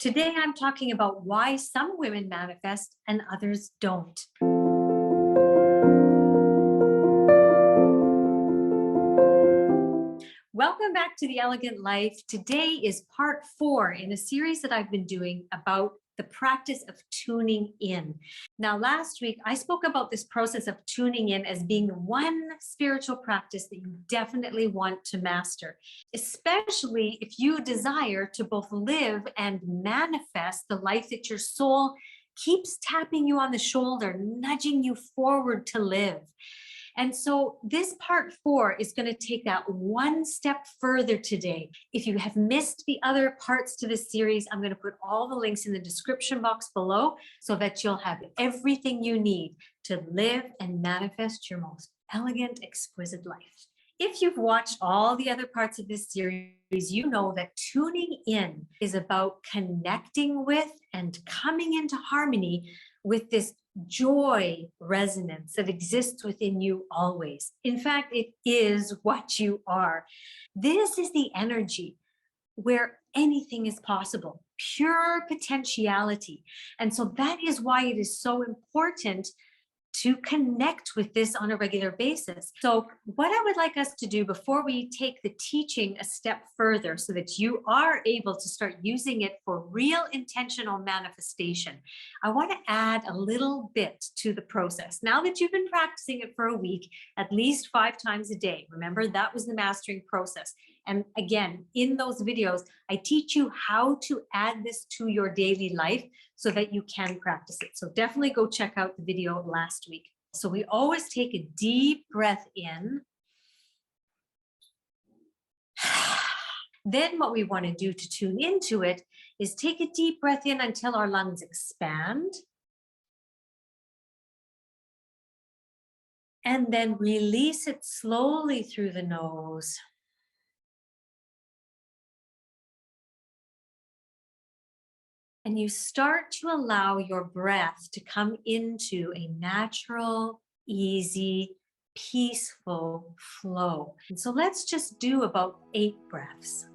Today, I'm talking about why some women manifest and others don't. Welcome back to The Elegant Life. Today is part 4 in a series that I've been doing about the practice of tuning in. Now, last week, I spoke about this process of tuning in as being one spiritual practice that you definitely want to master, especially if you desire to both live and manifest the life that your soul keeps tapping you on the shoulder, nudging you forward to live. And so this part 4 is going to take that one step further today. If you have missed the other parts to this series, I'm going to put all the links in the description box below so that you'll have everything you need to live and manifest your most elegant, exquisite life. If you've watched all the other parts of this series, you know that tuning in is about connecting with and coming into harmony with this joy resonance that exists within you always. In fact, it is what you are. This is the energy where anything is possible, pure potentiality. And so that is why it is so important to connect with this on a regular basis. So what I would like us to do before we take the teaching a step further so that you are able to start using it for real intentional manifestation, I want to add a little bit to the process. Now that you've been practicing it for a week, at least 5 times a day, remember that was the mastering process. And again, in those videos, I teach you how to add this to your daily life so that you can practice it. So definitely go check out the video last week. So we always take a deep breath in. Then what we want to do to tune into it is take a deep breath in until our lungs expand. And then release it slowly through the nose. And you start to allow your breath to come into a natural, easy, peaceful flow. And so let's just do about 8 breaths.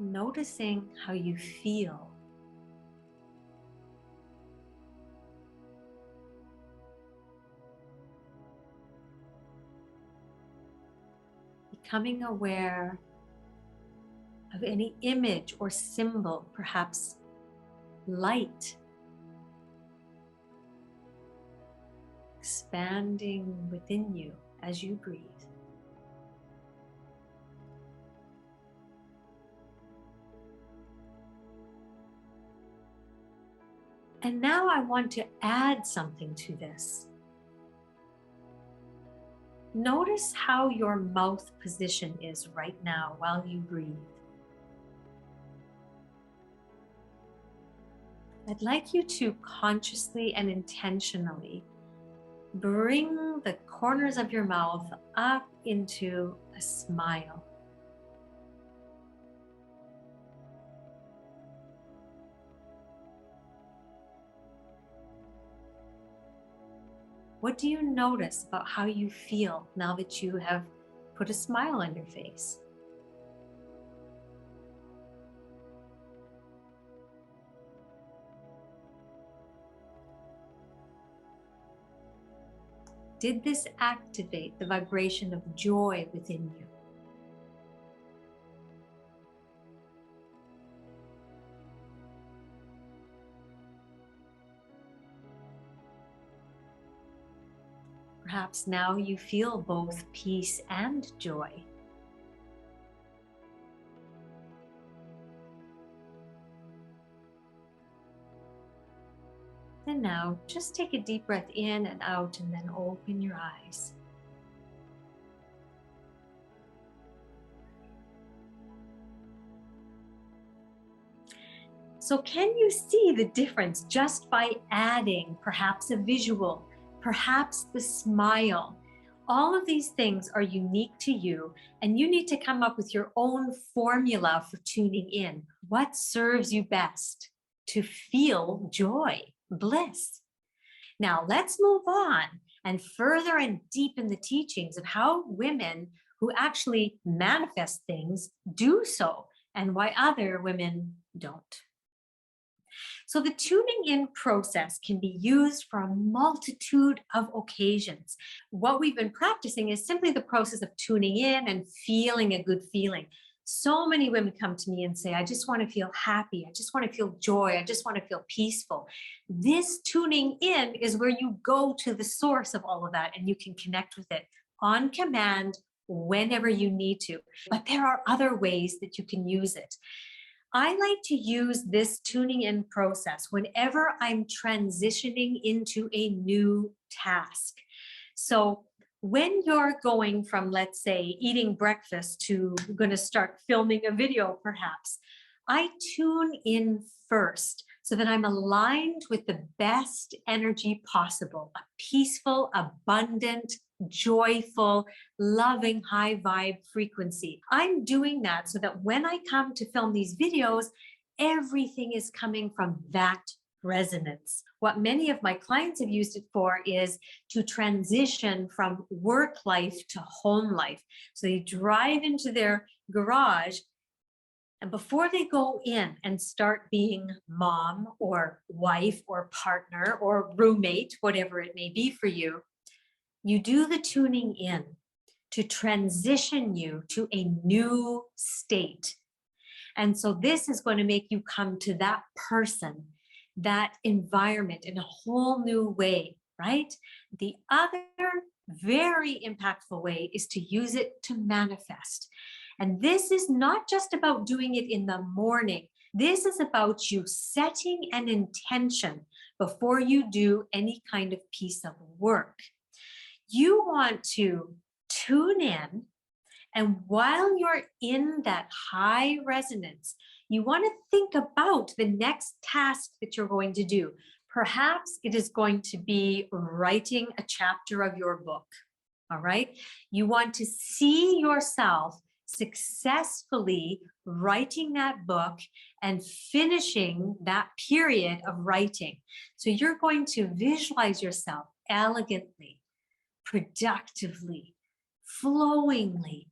Noticing how you feel. Becoming aware of any image or symbol, perhaps light, expanding within you as you breathe. And now I want to add something to this. Notice how your mouth position is right now while you breathe. I'd like you to consciously and intentionally bring the corners of your mouth up into a smile. What do you notice about how you feel now that you have put a smile on your face? Did this activate the vibration of joy within you? Perhaps now you feel both peace and joy. And now just take a deep breath in and out and then open your eyes. So can you see the difference just by adding perhaps a visual, perhaps the smile, All of these things are unique to you, and you need to come up with your own formula for tuning in. What serves you best to feel joy, bliss? Now, let's move on and further and deepen the teachings of how women who actually manifest things do so and why other women don't. So the tuning in process can be used for a multitude of occasions. What we've been practicing is simply the process of tuning in and feeling a good feeling. So many women come to me and say, I just want to feel happy. I just want to feel joy. I just want to feel peaceful. This tuning in is where you go to the source of all of that and you can connect with it on command whenever you need to. But there are other ways that you can use it. I like to use this tuning in process whenever I'm transitioning into a new task. So when you're going from, let's say, eating breakfast to going to start filming a video, perhaps, I tune in first so that I'm aligned with the best energy possible, a peaceful, abundant, joyful, loving, high vibe frequency. I'm doing that so that when I come to film these videos, everything is coming from that resonance. What many of my clients have used it for is to transition from work life to home life. So they drive into their garage, and before they go in and start being mom or wife or partner or roommate, whatever it may be for you, you do the tuning in to transition you to a new state. And so this is going to make you come to that person, that environment in a whole new way, right? The other very impactful way is to use it to manifest. And this is not just about doing it in the morning. This is about you setting an intention before you do any kind of piece of work. You want to tune in, and while you're in that high resonance, you want to think about the next task that you're going to do. Perhaps it is going to be writing a chapter of your book, all right? You want to see yourself successfully writing that book and finishing that period of writing. So you're going to visualize yourself elegantly, productively, flowingly,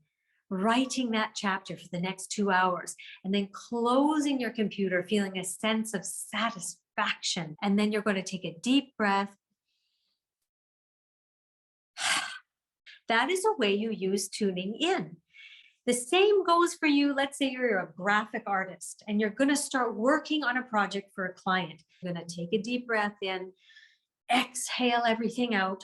writing that chapter for the next 2 hours, and then closing your computer, feeling a sense of satisfaction. And then you're going to take a deep breath. That is a way you use tuning in. The same goes for you. Let's say you're a graphic artist and you're going to start working on a project for a client. You're going to take a deep breath in, exhale everything out,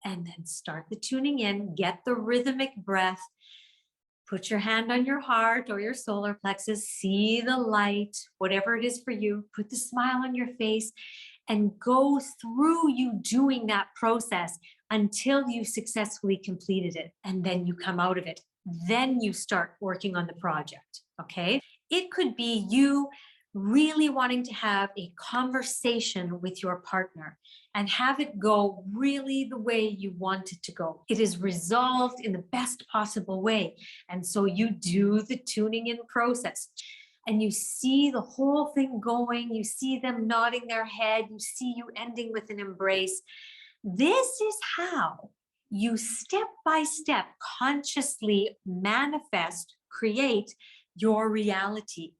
and then start the tuning in. Get the rhythmic breath. Put your hand on your heart or your solar plexus. See the light, whatever it is for you. Put the smile on your face and go through you doing that process until you successfully completed it. And then you come out of it. Then you start working on the project, okay? It could be you really wanting to have a conversation with your partner and have it go really the way you want it to go. It is resolved in the best possible way. And so you do the tuning in process and you see the whole thing going. You see them nodding their head. You see you ending with an embrace. This is how you step by step consciously manifest, create your reality.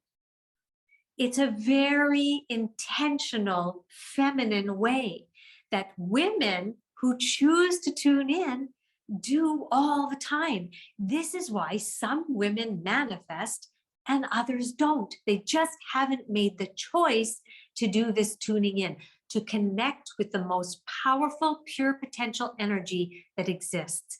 It's a very intentional, feminine way that women who choose to tune in do all the time. This is why some women manifest and others don't. They just haven't made the choice to do this tuning in, to connect with the most powerful, pure potential energy that exists.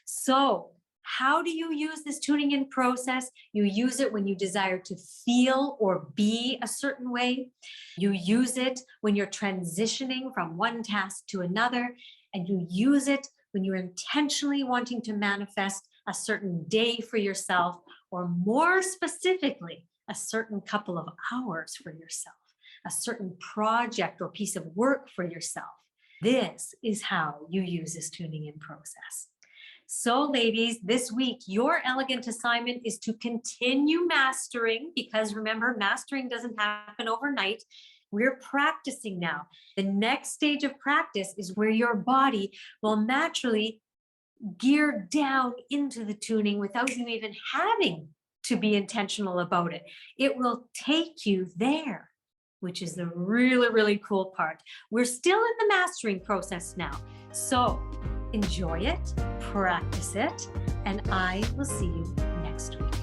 So, how do you use this tuning in process? You use it when you desire to feel or be a certain way. You use it when you're transitioning from one task to another. And you use it when you're intentionally wanting to manifest a certain day for yourself, or more specifically, a certain couple of hours for yourself, a certain project or piece of work for yourself. This is how you use this tuning in process. So ladies, this week, your elegant assignment is to continue mastering, because remember, mastering doesn't happen overnight. We're practicing now. The next stage of practice is where your body will naturally gear down into the tuning without you even having to be intentional about it. It will take you there, which is the really, really cool part. We're still in the mastering process now. So enjoy it, practice it, and I will see you next week.